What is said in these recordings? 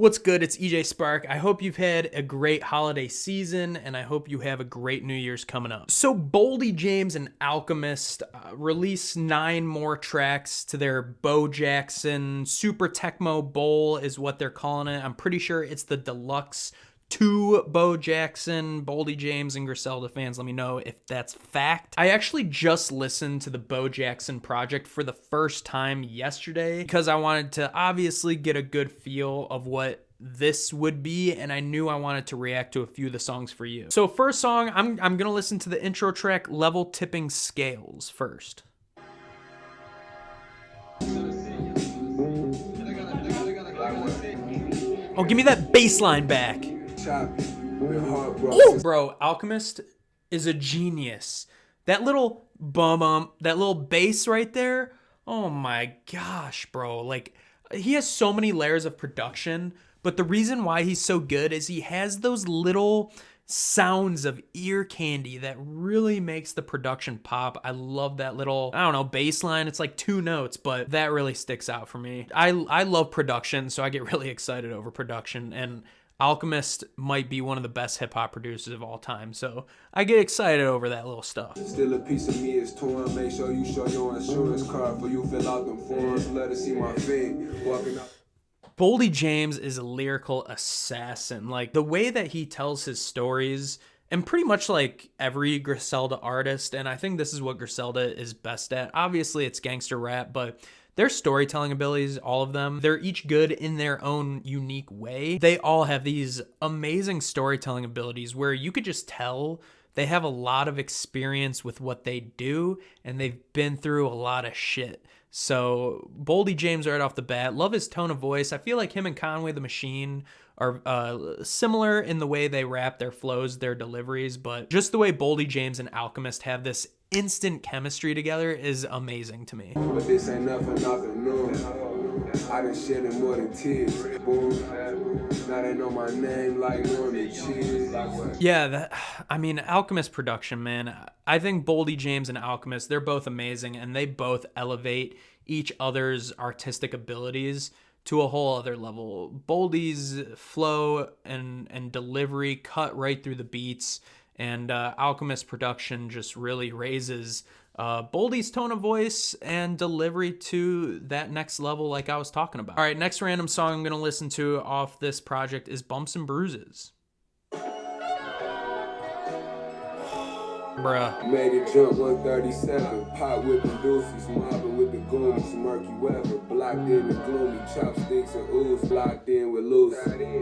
What's good? It's EJ Spark. I hope you've had a great holiday season, and I hope you have a great New Year's coming up. So Boldy James and Alchemist released 9 more tracks to their Bo Jackson Super Tecmo Bowl is what they're calling it. I'm pretty sure it's the deluxe to Bo Jackson. Boldy James and Griselda fans, let me know if that's fact. I actually just listened to the Bo Jackson project for the first time yesterday because I wanted to obviously get a good feel of what this would be, and I knew I wanted to react to a few of the songs for you. So first song, I'm gonna listen to the intro track, Level Tipping Scales, first. Oh, give me that bass line back. Ooh, bro, Alchemist is a genius. That little that little bass right there. Oh my gosh, bro. Like, he has so many layers of production, but the reason why he's so good is he has those little sounds of ear candy that really makes the production pop. I love that little, I don't know, bass line. It's like 2 notes, but that really sticks out for me. I love production, so I get really excited over production, and Alchemist might be one of the best hip-hop producers of all time, so I get excited over that little stuff. Still a piece of me is torn. Make sure you show your insurance card for you fill out them forms. Let us see my feet walking out. Boldy James is a lyrical assassin. Like, the way that he tells his stories, and pretty much like every Griselda artist, and I think this is what Griselda is best at. Obviously, it's gangster rap, but their storytelling abilities, all of them, they're each good in their own unique way. They all have these amazing storytelling abilities where you could just tell they have a lot of experience with what they do, and they've been through a lot of shit. So Boldy James right off the bat, love his tone of voice. I feel like him and Conway the Machine are similar in the way they rap, their flows, their deliveries, but just the way Boldy James and Alchemist have this instant chemistry together is amazing to me. But this ain't nothing new. I done shed it more than tears. Boom. Now they know my name like Norman Cheese. Yeah, Alchemist production, man. I think Boldy James and Alchemist, they're both amazing, and they both elevate each other's artistic abilities to a whole other level. Boldy's flow and delivery cut right through the beats, and Alchemist production just really raises Boldy's tone of voice and delivery to that next level like I was talking about. All right, next random song I'm going to listen to off this project is Bumps and Bruises. Bruh. Made it jump 137. Pop with the deuces, mobbing with the goonies, murky weather, blocked in the gloomy, chopsticks and ooze, locked in with loose.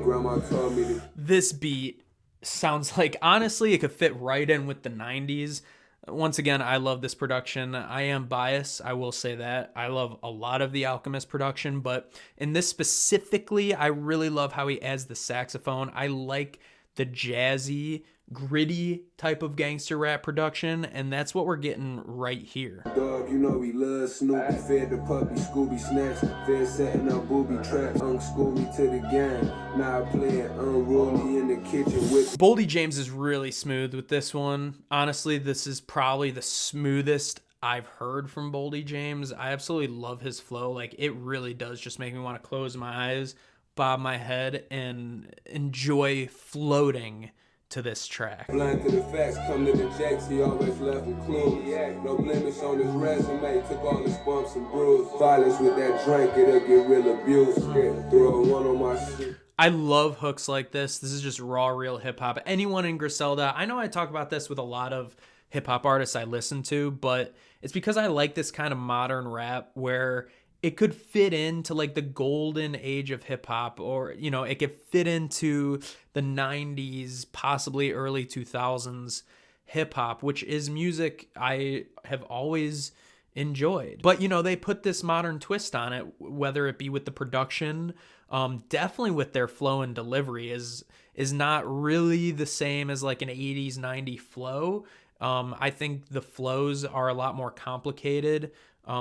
Grandma told me to. This beat sounds like, honestly, it could fit right in with the 90s. Once again, I love this production. I am biased, I will say that. I love a lot of the Alchemist production, but in this specifically, I really love how he adds the saxophone. I like the jazzy, gritty type of gangster rap production, and that's what we're getting right here. Dog, you know we love Snoopy, fed the puppy, Scooby snacks, fed setting up booby traps, school me to the game, now I play it unruly in the kitchen with. Boldy James is really smooth with this one. Honestly, this is probably the smoothest I've heard from Boldy James. I absolutely love his flow. Like, it really does just make me want to close my eyes, bob my head, and enjoy floating to this track. Blind to the facts, come to the jacks, he always left with clues. No blemish on his resume, took all his bumps and bruises. Violence with that drink, it'll get real abused. Throw one on my shit. I love hooks like this. This is just raw, real hip-hop. Anyone in Griselda, I know I talk about this with a lot of hip-hop artists I listen to, but it's because I like this kind of modern rap where it could fit into like the golden age of hip hop, or, you know, it could fit into the 90s, possibly early 2000s hip hop, which is music I have always enjoyed. But, you know, they put this modern twist on it, whether it be with the production, definitely with their flow and delivery is not really the same as like an 80s, 90s flow. I think the flows are a lot more complicated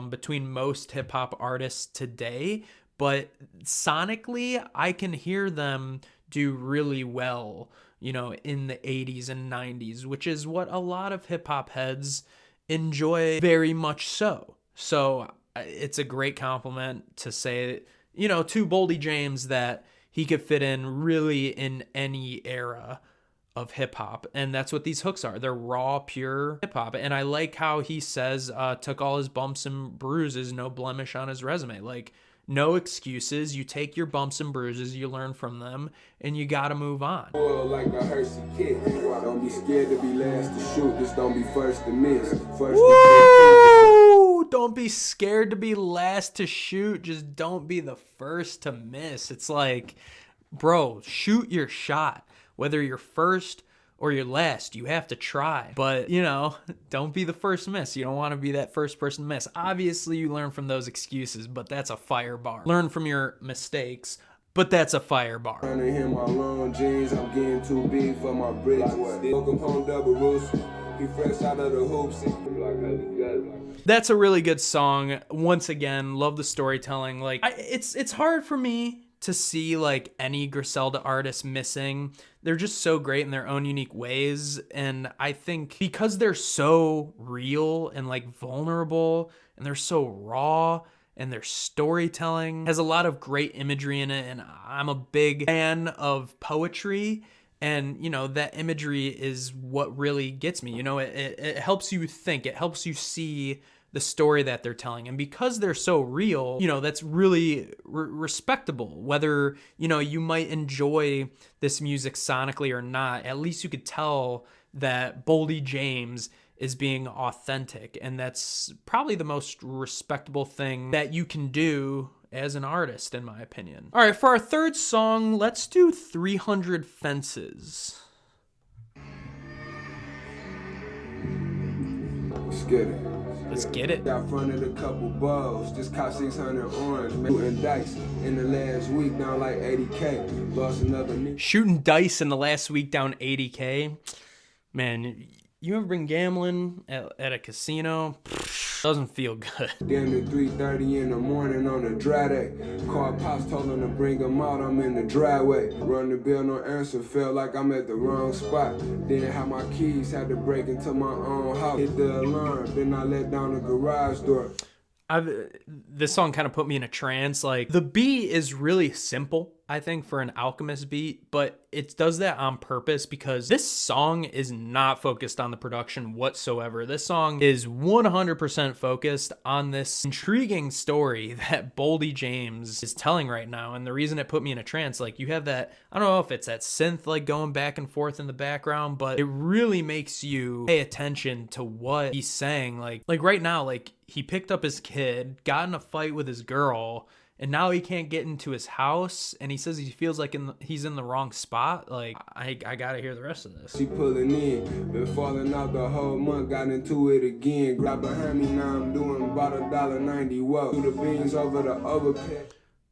between most hip hop artists today, but sonically, I can hear them do really well, you know, in the 80s and 90s, which is what a lot of hip hop heads enjoy very much so. So it's a great compliment to say, you know, to Boldy James that he could fit in really in any era of hip hop. And that's what these hooks are. They're raw, pure hip hop. And I like how he says, took all his bumps and bruises, no blemish on his resume. Like, no excuses. You take your bumps and bruises, you learn from them, and you got to move on. Like a Hershey kid. Don't be scared to be last to shoot. Just don't be first to miss. Woo! Don't be scared to be last to shoot. Just don't be the first to miss. It's like, bro, shoot your shot. Whether you're first or you're last, you have to try. But, you know, don't be the first to miss. You don't want to be that first person to miss. Obviously, you learn from those excuses, but that's a fire bar. Learn from your mistakes, but that's a fire bar. Trying to hit my long jeans, I'm getting too big for my britches. Welcome home, double roost. He fresh out of the hoops. That's a really good song. Once again, love the storytelling. Like, it's hard for me to see like any Griselda artist missing. They're just so great in their own unique ways. And I think because they're so real and like vulnerable and they're so raw and their storytelling has a lot of great imagery in it. And I'm a big fan of poetry. And, you know, that imagery is what really gets me. You know, it helps you think. It helps you see the story that they're telling. And because they're so real, you know, that's really respectable. Whether, you know, you might enjoy this music sonically or not, at least you could tell that Boldy James is being authentic. And that's probably the most respectable thing that you can do as an artist, in my opinion. All right, for our third song, let's do 300 Fences. Let's get it. Let's get it. Got fronted a couple balls, just caught 600 orange, shooting dice in the last week down like 80K. Lost another knee. Shooting dice in the last week down 80K. Man, you ever been gambling at a casino? Doesn't feel good. Damn at 3:30 in the morning on a dry day. Car pops told him to bring him out, I'm in the driveway. Run the bell, no answer, felt like I'm at the wrong spot. Didn't have my keys, had to break into my own house. Hit the alarm, then I let down the garage door. This song kind of put me in a trance. Like, the beat is really simple, I think, for an Alchemist beat, but it does that on purpose because this song is not focused on the production whatsoever. This song is 100% focused on this intriguing story that Boldy James is telling right now. And the reason it put me in a trance, like, you have that, I don't know if it's that synth like going back and forth in the background, but it really makes you pay attention to what he's saying. Like right now, like, he picked up his kid, got in a fight with his girl, and now he can't get into his house, and he says he feels like he's in the wrong spot. Like, I gotta hear the rest of this. She pulling in, been falling out the whole month, got into it again. Grab behind me, now I'm doing about $1.90. Whoa, through the beans over the overpack.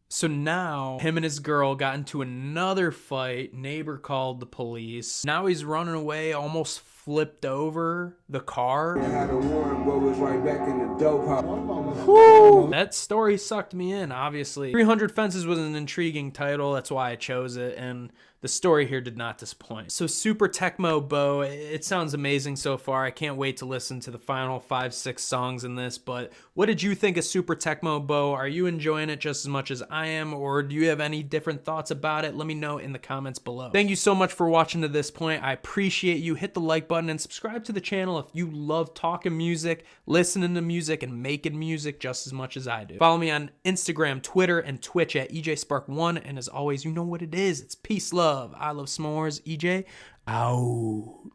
So now, him and his girl got into another fight. Neighbor called the police. Now he's running away, almost flipped over the car. I had a warrant, but was right back in the dope house. Woo! That story sucked me in, obviously. 300 Fences was an intriguing title. That's why I chose it. And the story here did not disappoint. So Super Tecmo Bo, it sounds amazing so far. I can't wait to listen to the final 5-6 songs in this. But what did you think of Super Tecmo Bo? Are you enjoying it just as much as I am? Or do you have any different thoughts about it? Let me know in the comments below. Thank you so much for watching to this point. I appreciate you. Hit the like button and subscribe to the channel if you love talking music, listening to music, and making music just as much as I do. Follow me on Instagram, Twitter, and Twitch at EJSpark1. And as always, you know what it is. It's peace, love. I love s'mores. EJ, out.